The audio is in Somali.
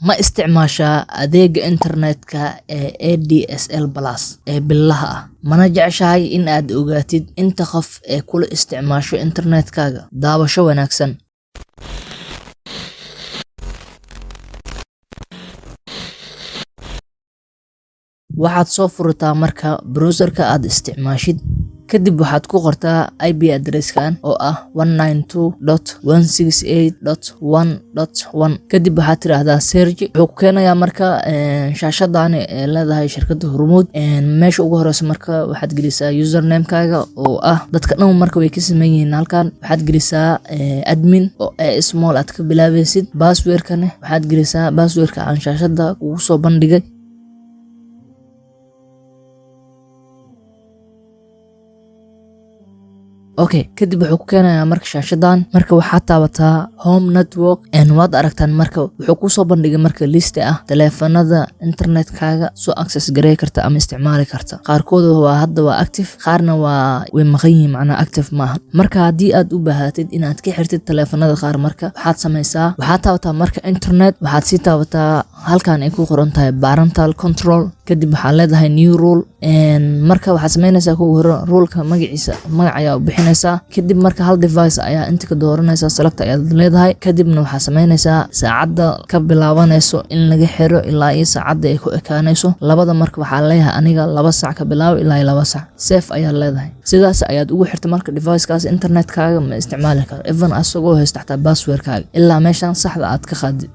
ma isticmaashaa adeega internetka ee ADSL Plus ee billaha ah mana jeceshahay in aad ogaatid inta qof ee kula isticmaasho internetkaaga daawasho wanaagsan waxaad soo furtaa marka browserka aad isticmaashid kadib waxaad ku qortaa IP addresskan oo ah 192.168.1.1 kadib waxaad tiraahdaa search wuxuu ku keenayaa marka shaashadan ee leedahay shirkadda Hormuud meesha ugu horeysa marka waxaad gelisaa username-kaaga oo ah dadka dhan marka way ka sameeyeen halkan waxaad gelisaa admin oo small aad ka bilaabaysid password-kana waxaad gelisaa password-ka aan shaashada ugu soo bandhigay okay kadib wuxuu ku keenayaa marka shaashadan marka waxaad taabataa home network waad aragtaan marka wuxuu ku soo bandhigay marka list ah taleefanada internetkaaga soo access gareey karta ama isticmaali karta qaarkood waa hadda waa active qaarna waa way maqan yihiin macna active maaha marka hadii aad u baahatid inaad ka xirtid taleefanada qaar marka waxaad sameeysaa waxaad taabataa marka internet waxaad si taabataa halkan ay ku qoran tahay parental control kadib waxaad leedahay new rule marka waxaad sameynaysaa kuwa hore ruleka magaciisa magac ayaa u bixinaysaa kadib marka hal device ayaa inta ka dooranaysaa select ayaad leedahay kadibna waxaad sameynaysaa saacada ka bilaabanayso in laga xiro ilaa iyo saacada ay ku ekaanayso labada marka waxaa leeyahay aniga 2 saac ka bilaabo ilaa 2 saac safe ayaad leedahay sidaas ayaad ugu xirtay marka device-kaas internetkaaga ma isticmaali karo even asagoo haysta xataa password-kaaga ilaa meeshan saxda aad ka qaadid